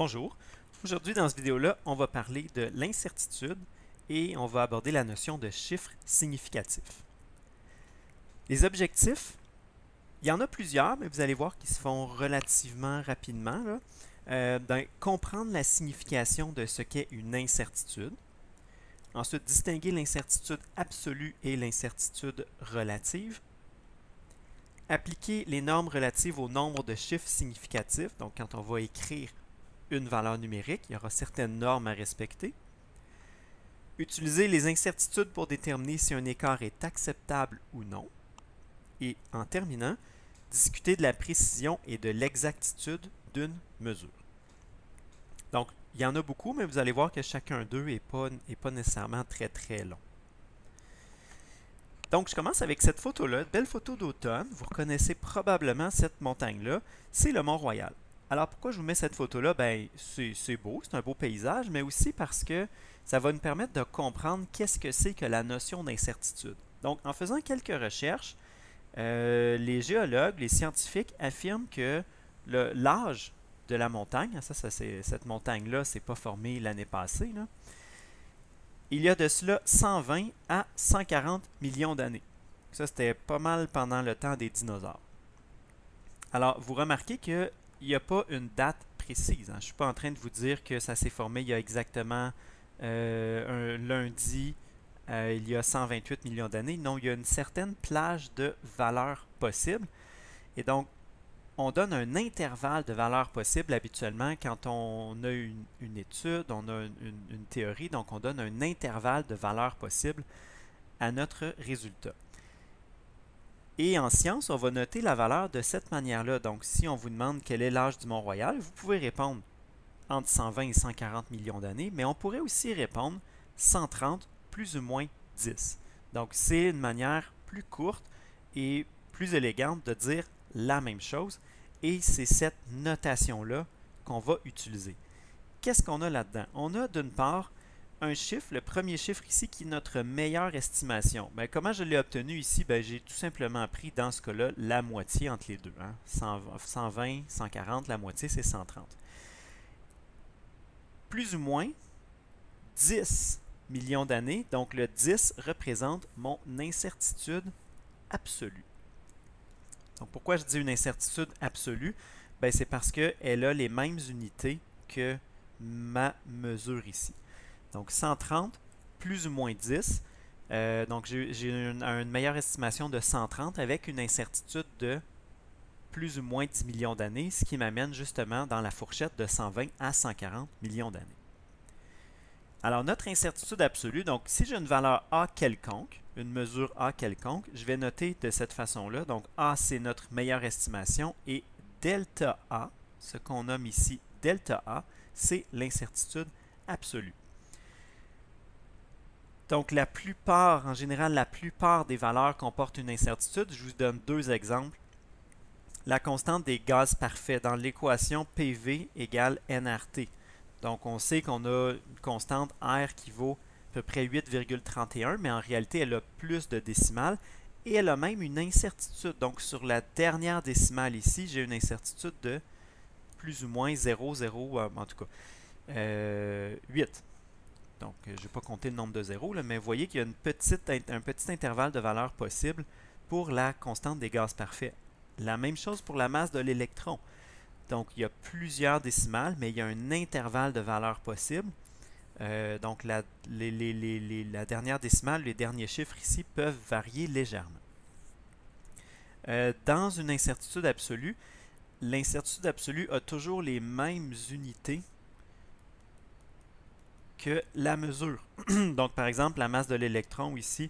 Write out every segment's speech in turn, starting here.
Bonjour. Aujourd'hui, dans cette vidéo-là, on va parler de l'incertitude et on va aborder la notion de chiffres significatifs. Les objectifs, il y en a plusieurs, mais vous allez voir qu'ils se font relativement rapidement. Comprendre la signification de ce qu'est une incertitude. Ensuite, distinguer l'incertitude absolue et l'incertitude relative. Appliquer les normes relatives au nombre de chiffres significatifs. Donc, quand on va écrire une valeur numérique, il y aura certaines normes à respecter. Utiliser les incertitudes pour déterminer si un écart est acceptable ou non. Et en terminant, discuter de la précision et de l'exactitude d'une mesure. Donc, il y en a beaucoup, mais vous allez voir que chacun d'eux n'est pas nécessairement très long. Donc, je commence avec cette photo-là, belle photo d'automne. Vous reconnaissez probablement cette montagne-là. C'est le Mont-Royal. Alors, pourquoi je vous mets cette photo-là? Ben, c'est beau, c'est un beau paysage, mais aussi parce que ça va nous permettre de comprendre qu'est-ce que c'est que la notion d'incertitude. Donc, en faisant quelques recherches, les géologues, les scientifiques affirment que l'âge de la montagne, cette montagne-là, s'est pas formée l'année passée, là, il y a de cela 120 à 140 millions d'années. Ça, c'était pas mal pendant le temps des dinosaures. Alors, vous remarquez qu'il n'y a pas une date précise. Je ne suis pas en train de vous dire que ça s'est formé il y a exactement un lundi, il y a 128 millions d'années. Non, il y a une certaine plage de valeurs possibles. Et donc, on donne un intervalle de valeurs possibles habituellement quand on a une étude, on a une théorie, donc on donne un intervalle de valeurs possibles à notre résultat. Et en science, on va noter la valeur de cette manière-là. Donc, si on vous demande quel est l'âge du Mont-Royal, vous pouvez répondre entre 120 et 140 millions d'années, mais on pourrait aussi répondre 130 plus ou moins 10. Donc, c'est une manière plus courte et plus élégante de dire la même chose, et c'est cette notation-là qu'on va utiliser. Qu'est-ce qu'on a là-dedans? On a d'une part un chiffre, le premier chiffre ici, qui est notre meilleure estimation. Ben, comment je l'ai obtenu ici? Ben, j'ai tout simplement pris, dans ce cas-là, la moitié entre les deux. 120, 140, la moitié, c'est 130. Plus ou moins 10 millions d'années, donc le 10 représente mon incertitude absolue. Donc, pourquoi je dis une incertitude absolue? Ben, c'est parce qu'elle a les mêmes unités que ma mesure ici. Donc, 130 plus ou moins 10. Donc, j'ai une meilleure estimation de 130 avec une incertitude de plus ou moins 10 millions d'années, ce qui m'amène justement dans la fourchette de 120 à 140 millions d'années. Alors, notre incertitude absolue, donc si j'ai une valeur A quelconque, une mesure A quelconque, je vais noter de cette façon-là. Donc, A, c'est notre meilleure estimation et delta A, ce qu'on nomme ici delta A, c'est l'incertitude absolue. Donc, en général, la plupart des valeurs comportent une incertitude. Je vous donne deux exemples. La constante des gaz parfaits dans l'équation PV égale nRT. Donc, on sait qu'on a une constante R qui vaut à peu près 8,31, mais en réalité, elle a plus de décimales et elle a même une incertitude. Donc, sur la dernière décimale ici, j'ai une incertitude de plus ou moins 0,0, en tout cas, 8. Donc, je n'ai pas compté le nombre de zéros, là, mais vous voyez qu'il y a un petit intervalle de valeurs possible pour la constante des gaz parfaits. La même chose pour la masse de l'électron. Donc, il y a plusieurs décimales, mais il y a un intervalle de valeurs possibles. Donc, la dernière décimale, les derniers chiffres ici peuvent varier légèrement. Dans une incertitude absolue, l'incertitude absolue a toujours les mêmes unités que la mesure. Donc, par exemple, la masse de l'électron ici,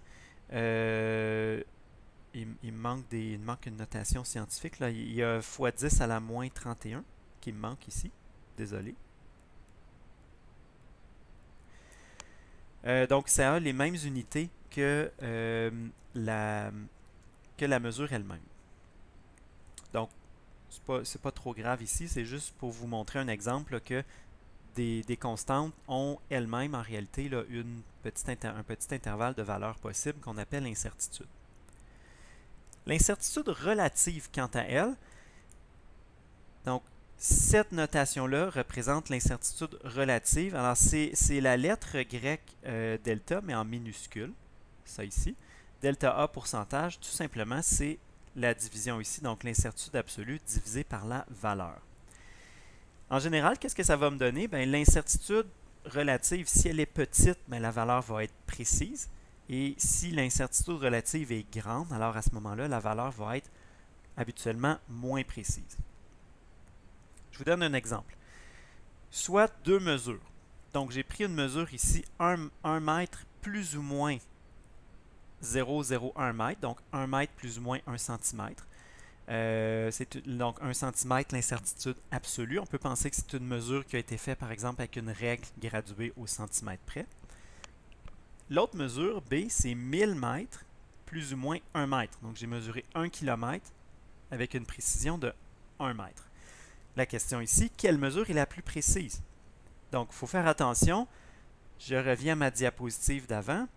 il manque une notation scientifique. Là. Il y a fois 10 à la moins 31 qui me manque ici. Désolé. Donc, ça a les mêmes unités que la mesure elle-même. Donc, c'est pas trop grave ici. C'est juste pour vous montrer un exemple là, que des constantes ont elles-mêmes en réalité là, un petit intervalle de valeurs possibles qu'on appelle l'incertitude. L'incertitude relative, quant à elle, donc Cette notation-là représente l'incertitude relative. Alors, c'est la lettre grecque delta, mais en minuscule. Ça ici. Delta A pourcentage, tout simplement, c'est la division ici, donc l'incertitude absolue divisée par la valeur. En général, qu'est-ce que ça va me donner? L'incertitude relative, si elle est petite, la valeur va être précise. Et si l'incertitude relative est grande, alors à ce moment-là, la valeur va être habituellement moins précise. Je vous donne un exemple. Soit deux mesures. Donc, j'ai pris une mesure ici, 1 mètre plus ou moins 0,01 mètre, donc 1 mètre plus ou moins 1 centimètre. C'est donc 1 cm l'incertitude absolue. On peut penser que c'est une mesure qui a été faite, par exemple, avec une règle graduée au centimètre près. L'autre mesure, B, c'est 1000 mètres plus ou moins 1 mètre. Donc, j'ai mesuré 1 km avec une précision de 1 mètre. La question ici, quelle mesure est la plus précise? Donc, il faut faire attention. Je reviens à ma diapositive d'avant.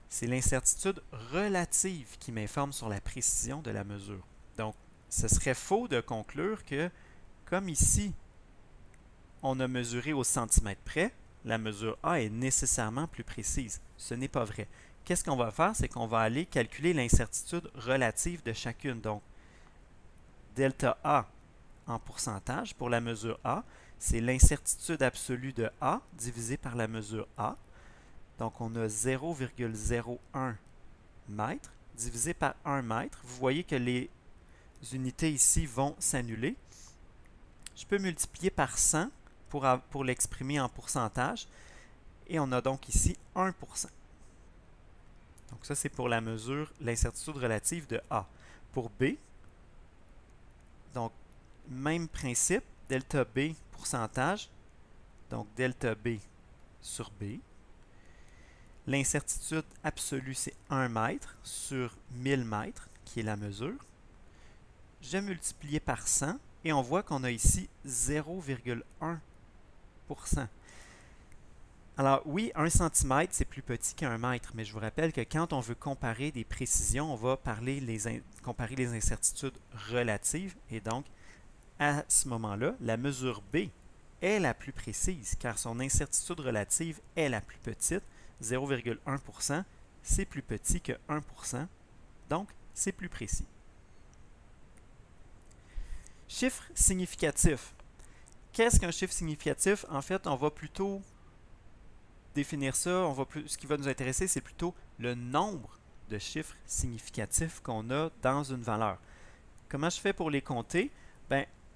C'est l'incertitude relative qui m'informe sur la précision de la mesure. Donc, ce serait faux de conclure que, comme ici, on a mesuré au centimètre près, la mesure A est nécessairement plus précise. Ce n'est pas vrai. Qu'est-ce qu'on va faire? C'est qu'on va aller calculer l'incertitude relative de chacune. Donc, delta A en pourcentage pour la mesure A, c'est l'incertitude absolue de A divisée par la mesure A. Donc, on a 0,01 mètre divisé par 1 mètre. Vous voyez que les unités ici vont s'annuler. Je peux multiplier par 100 pour l'exprimer en pourcentage. Et on a donc ici 1%. Donc ça, c'est pour la mesure, l'incertitude relative de A. Pour B, donc même principe, delta B pourcentage, donc delta B sur B. L'incertitude absolue, c'est 1 mètre sur 1000 mètres, qui est la mesure. Je multiplie par 100 et on voit qu'on a ici 0,1%. Alors oui, 1 cm, c'est plus petit qu'un mètre, mais je vous rappelle que quand on veut comparer des précisions, on va comparer les incertitudes relatives. Et donc, à ce moment-là, la mesure B est la plus précise, car son incertitude relative est la plus petite. 0,1%, c'est plus petit que 1%, donc c'est plus précis. Chiffre significatif. Qu'est-ce qu'un chiffre significatif? En fait, on va plutôt définir ça, ce qui va nous intéresser, c'est plutôt le nombre de chiffres significatifs qu'on a dans une valeur. Comment je fais pour les compter?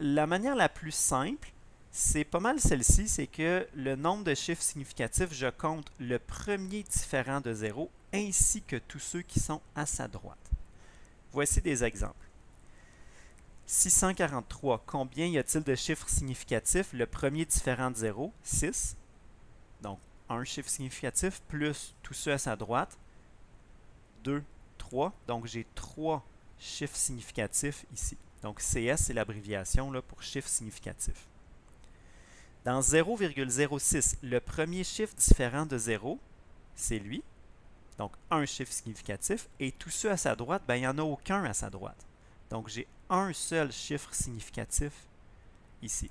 La manière la plus simple, c'est pas mal celle-ci, c'est que le nombre de chiffres significatifs, je compte le premier différent de 0 ainsi que tous ceux qui sont à sa droite. Voici des exemples. 643, combien y a-t-il de chiffres significatifs? Le premier différent de 0, 6. Donc, un chiffre significatif plus tous ceux à sa droite, 2, 3. Donc, j'ai 3 chiffres significatifs ici. Donc, CS, c'est l'abréviation pour chiffre significatif. Dans 0,06, le premier chiffre différent de 0, c'est lui. Donc, un chiffre significatif. Et tous ceux à sa droite, il n'y en a aucun à sa droite. Donc, j'ai un seul chiffre significatif ici.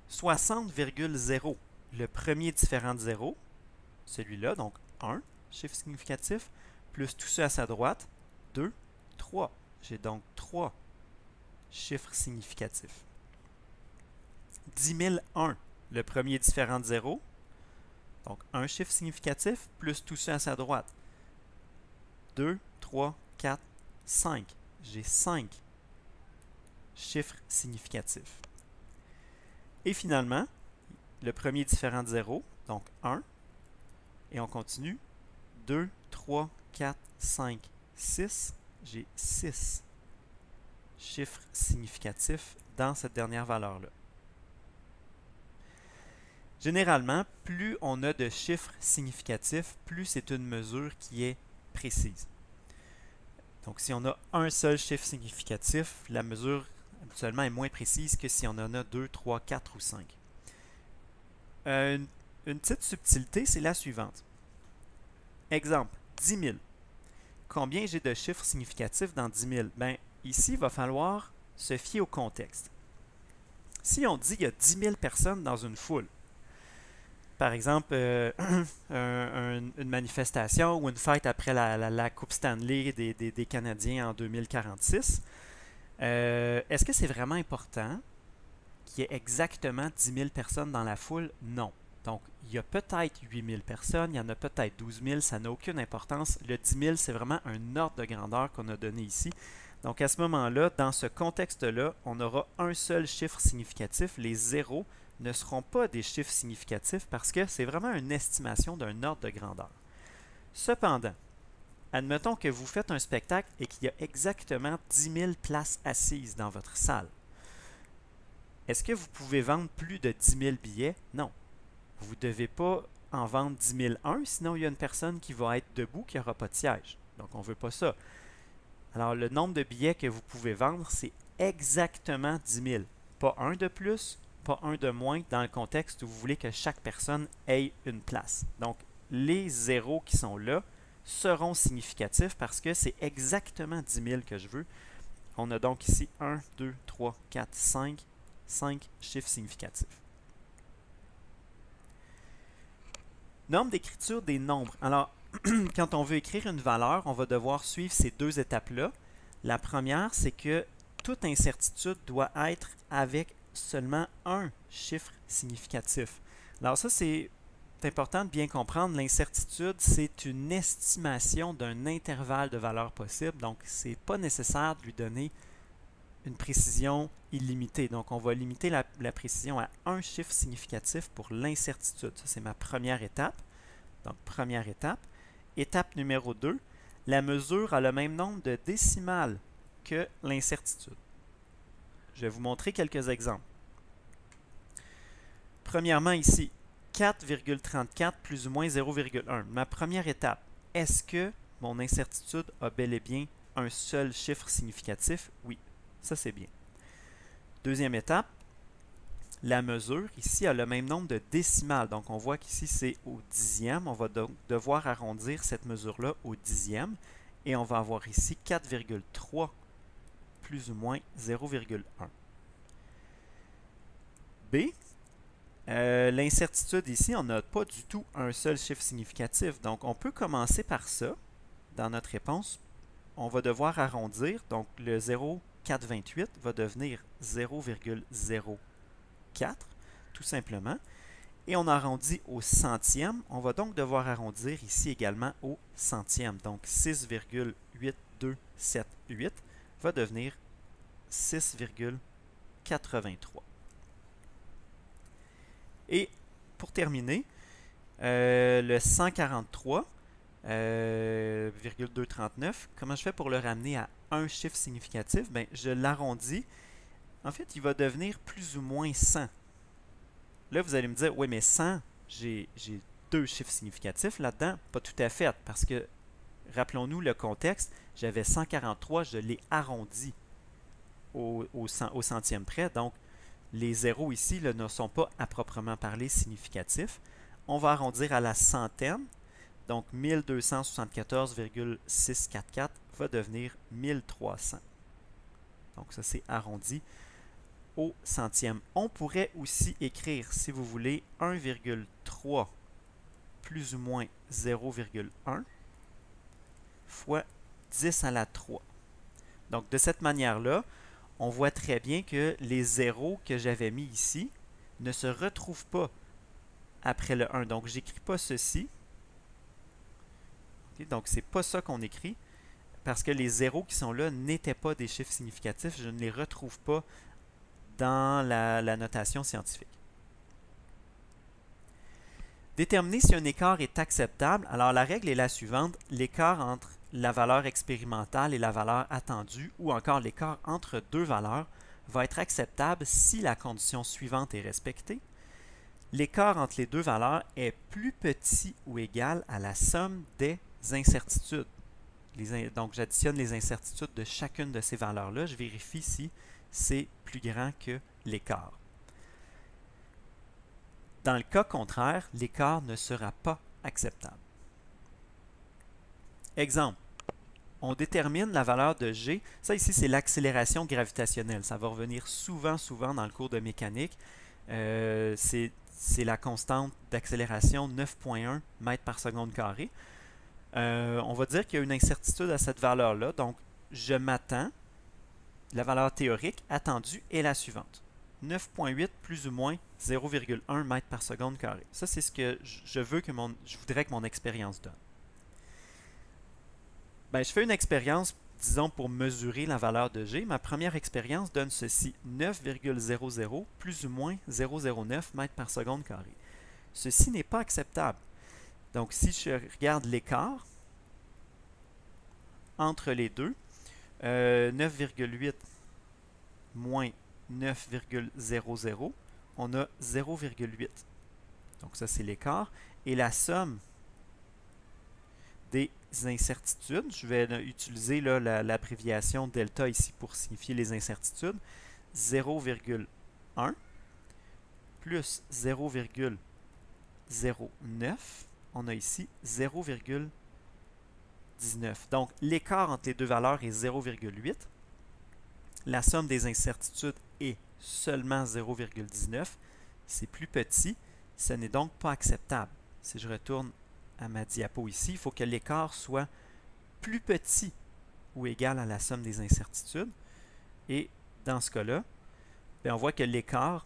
60,0, le premier différent de 0, celui-là, donc 1, chiffre significatif, plus tous ceux à sa droite, 2, 3. J'ai donc 3 chiffres significatifs. 10 001, le premier différent de 0, donc un chiffre significatif, plus tous ceux à sa droite. 2, 3, 4, 5. J'ai 5 chiffres significatifs. Et finalement, le premier différent de 0, donc 1. Et on continue. 2, 3, 4, 5, 6. J'ai 6 chiffres significatifs dans cette dernière valeur-là. Généralement, plus on a de chiffres significatifs, plus c'est une mesure qui est précise. Donc, si on a un seul chiffre significatif, la mesure habituellement est moins précise que si on en a 2, 3, 4 ou 5. Une petite subtilité, c'est la suivante. Exemple, 10 000. Combien j'ai de chiffres significatifs dans 10 000? Ici, il va falloir se fier au contexte. Si on dit qu'il y a 10 000 personnes dans une foule, par exemple une manifestation ou une fête après la Coupe Stanley des Canadiens en 2046, est-ce que c'est vraiment important qu'il y ait exactement 10 000 personnes dans la foule? Non. Donc, il y a peut-être 8 000 personnes, il y en a peut-être 12 000, ça n'a aucune importance. Le 10 000, c'est vraiment un ordre de grandeur qu'on a donné ici. Donc, à ce moment-là, dans ce contexte-là, on aura un seul chiffre significatif. Les zéros ne seront pas des chiffres significatifs parce que c'est vraiment une estimation d'un ordre de grandeur. Cependant, admettons que vous faites un spectacle et qu'il y a exactement 10 000 places assises dans votre salle. Est-ce que vous pouvez vendre plus de 10 000 billets? Non. Vous ne devez pas en vendre 10 001, sinon il y a une personne qui va être debout qui n'aura pas de siège. Donc, on ne veut pas ça. Alors, le nombre de billets que vous pouvez vendre, c'est exactement 10 000. Pas un de plus, pas un de moins, dans le contexte où vous voulez que chaque personne ait une place. Donc, les zéros qui sont là seront significatifs parce que c'est exactement 10 000 que je veux. On a donc ici 1, 2, 3, 4, 5 chiffres significatifs. Norme d'écriture des nombres. Alors, quand on veut écrire une valeur, on va devoir suivre ces deux étapes-là. La première, c'est que toute incertitude doit être avec seulement un chiffre significatif. Alors ça, c'est important de bien comprendre. L'incertitude, c'est une estimation d'un intervalle de valeurs possibles. Donc, ce n'est pas nécessaire de lui donner une précision illimitée. Donc, on va limiter la précision à un chiffre significatif pour l'incertitude. Ça, c'est ma première étape. Donc, première étape. Étape numéro 2, la mesure a le même nombre de décimales que l'incertitude. Je vais vous montrer quelques exemples. Premièrement, ici, 4,34 plus ou moins 0,1. Ma première étape, est-ce que mon incertitude a bel et bien un seul chiffre significatif? Oui, ça c'est bien. Deuxième étape, la mesure ici a le même nombre de décimales. Donc on voit qu'ici c'est au dixième. On va donc devoir arrondir cette mesure-là au dixième. Et on va avoir ici 4,3 plus ou moins 0,1. B, l'incertitude ici, on n'a pas du tout un seul chiffre significatif. Donc on peut commencer par ça dans notre réponse. On va devoir arrondir. Donc le 0,428 va devenir 0,04. Tout simplement. Et on arrondit au centième. On va donc devoir arrondir ici également au centième. Donc 6,8278 va devenir 6,83. Et pour terminer, le 143,239, comment je fais pour le ramener à un chiffre significatif? Bien, je l'arrondis. En fait, il va devenir plus ou moins 100. Là, vous allez me dire, oui, mais 100, j'ai deux chiffres significatifs là-dedans. Pas tout à fait, parce que, rappelons-nous le contexte, j'avais 143, je l'ai arrondi au centième près. Donc, les zéros ici là, ne sont pas à proprement parler significatifs. On va arrondir à la centaine. Donc, 1274,644 va devenir 1300. Donc, ça, c'est arrondi au centième. On pourrait aussi écrire, si vous voulez, 1,3 plus ou moins 0,1 fois 10 à la 3. Donc, de cette manière-là, on voit très bien que les zéros que j'avais mis ici ne se retrouvent pas après le 1. Donc, je n'écris pas ceci. Okay? Donc, ce n'est pas ça qu'on écrit parce que les zéros qui sont là n'étaient pas des chiffres significatifs. Je ne les retrouve pas dans la notation scientifique. Déterminer si un écart est acceptable. Alors, la règle est la suivante. L'écart entre la valeur expérimentale et la valeur attendue, ou encore l'écart entre deux valeurs, va être acceptable si la condition suivante est respectée. L'écart entre les deux valeurs est plus petit ou égal à la somme des incertitudes. Donc, j'additionne les incertitudes de chacune de ces valeurs-là. Je vérifie si c'est plus grand que l'écart. Dans le cas contraire, l'écart ne sera pas acceptable. Exemple. on détermine la valeur de G. Ça ici, c'est l'accélération gravitationnelle. Ça va revenir souvent, souvent dans le cours de mécanique. C'est la constante d'accélération 9,1 mètres par seconde carré. On va dire qu'il y a une incertitude à cette valeur-là. Donc, je m'attends, la valeur théorique attendue est la suivante. 9,8 plus ou moins 0,1 mètre par seconde carré. Ça, c'est ce que je voudrais que mon expérience donne. Ben, je fais une expérience, disons, pour mesurer la valeur de G. Ma première expérience donne ceci, 9,00 plus ou moins 0,09 mètres par seconde carré. Ceci n'est pas acceptable. Donc, si je regarde l'écart entre les deux, 9,8 moins 9,00, on a 0,8. Donc, ça, c'est l'écart. Et la somme des incertitudes, je vais utiliser l'abréviation delta ici pour signifier les incertitudes, 0,1 plus 0,09, on a ici 0,19. Donc, l'écart entre les deux valeurs est 0,8. La somme des incertitudes est seulement 0,19. C'est plus petit. Ce n'est donc pas acceptable. Si je retourne à ma diapo ici, il faut que l'écart soit plus petit ou égal à la somme des incertitudes. Et dans ce cas-là, on voit que l'écart,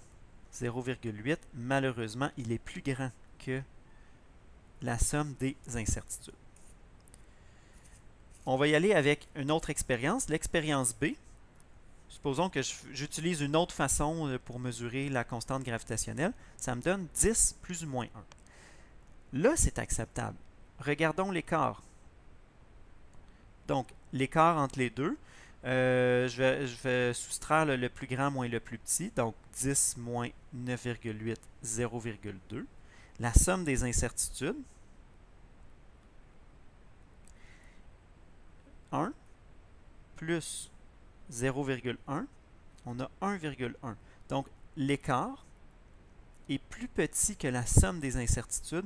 0,8, malheureusement, il est plus grand que la somme des incertitudes. On va y aller avec une autre expérience, l'expérience B. Supposons que j'utilise une autre façon pour mesurer la constante gravitationnelle. Ça me donne 10 plus ou moins 1. Là, c'est acceptable. Regardons l'écart. Donc, l'écart entre les deux, je vais soustraire le plus grand moins le plus petit. Donc, 10 moins 9,8, 0,2. La somme des incertitudes, 1 plus 0,1, on a 1,1. Donc, l'écart est plus petit que la somme des incertitudes.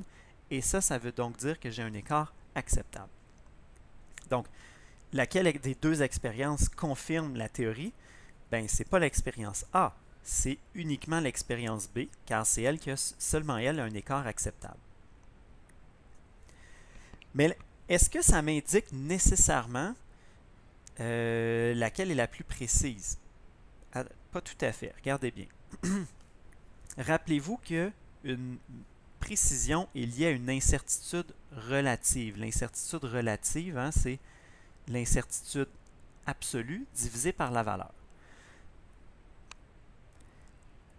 Et ça veut donc dire que j'ai un écart acceptable. Donc, laquelle des deux expériences confirme la théorie? Ben, ce n'est pas l'expérience A, c'est uniquement l'expérience B, car c'est elle qui a seulement elle un écart acceptable. Mais est-ce que ça m'indique nécessairement laquelle est la plus précise? Pas tout à fait. Regardez bien. Rappelez-vous qu'une précision est liée à une incertitude relative. L'incertitude relative, hein, c'est l'incertitude absolue divisée par la valeur.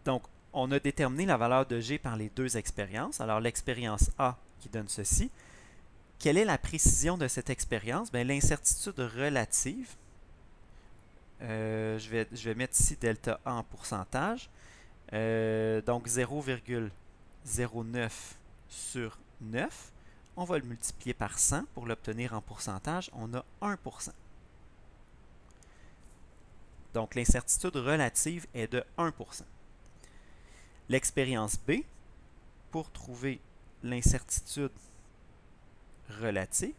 Donc, on a déterminé la valeur de G par les deux expériences. Alors, l'expérience A qui donne ceci. Quelle est la précision de cette expérience? L'incertitude relative, je vais mettre ici delta A en pourcentage. Donc 0,09 sur 9. On va le multiplier par 100 pour l'obtenir en pourcentage. On a 1%. Donc l'incertitude relative est de 1%. L'expérience B, pour trouver l'incertitude relative,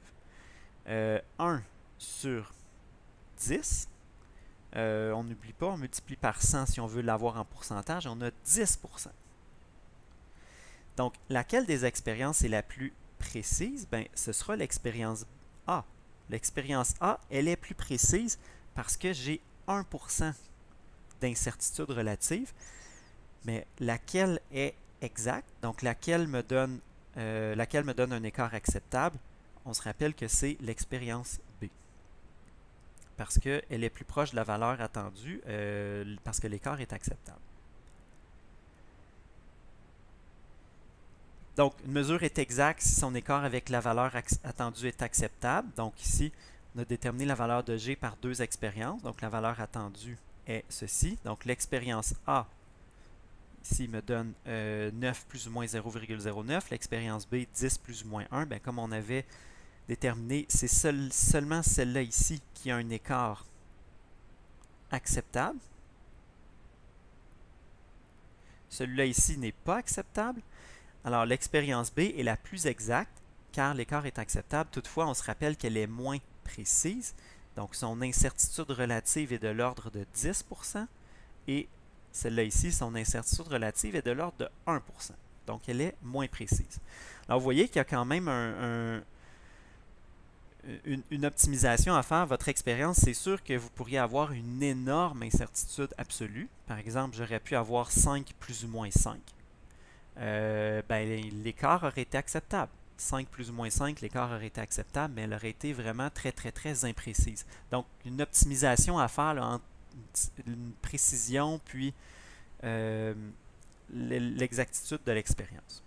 1 sur 10. On n'oublie pas, on multiplie par 100 si on veut l'avoir en pourcentage, on a 10%. Donc, laquelle des expériences est la plus précise? Ce sera l'expérience A. L'expérience A, elle est plus précise parce que j'ai 1% d'incertitude relative. Mais laquelle est exacte? Donc, laquelle me donne un écart acceptable? On se rappelle que c'est l'expérience B. Parce qu'elle est plus proche de la valeur attendue, parce que l'écart est acceptable. Donc, une mesure est exacte si son écart avec la valeur attendue est acceptable. Donc, ici, on a déterminé la valeur de G par deux expériences. Donc, la valeur attendue est ceci. Donc, l'expérience A, ici, me donne 9 plus ou moins 0,09. L'expérience B, 10 plus ou moins 1. Comme on avait déterminé, c'est seulement celle-là ici qui a un écart acceptable. Celui-là ici n'est pas acceptable. Alors, l'expérience B est la plus exacte car l'écart est acceptable. Toutefois, on se rappelle qu'elle est moins précise. Donc, son incertitude relative est de l'ordre de 10%. Et celle-là ici, son incertitude relative est de l'ordre de 1%. Donc, elle est moins précise. Alors, vous voyez qu'il y a quand même une optimisation à faire. Votre expérience, c'est sûr que vous pourriez avoir une énorme incertitude absolue. Par exemple, j'aurais pu avoir 5 plus ou moins 5. L'écart aurait été acceptable. 5 plus ou moins 5, l'écart aurait été acceptable, mais elle aurait été vraiment très, très, très imprécise. Donc, une optimisation à faire là, entre une précision puis l'exactitude de l'expérience.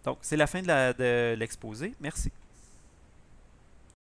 Donc, c'est la fin de l'exposé. Merci.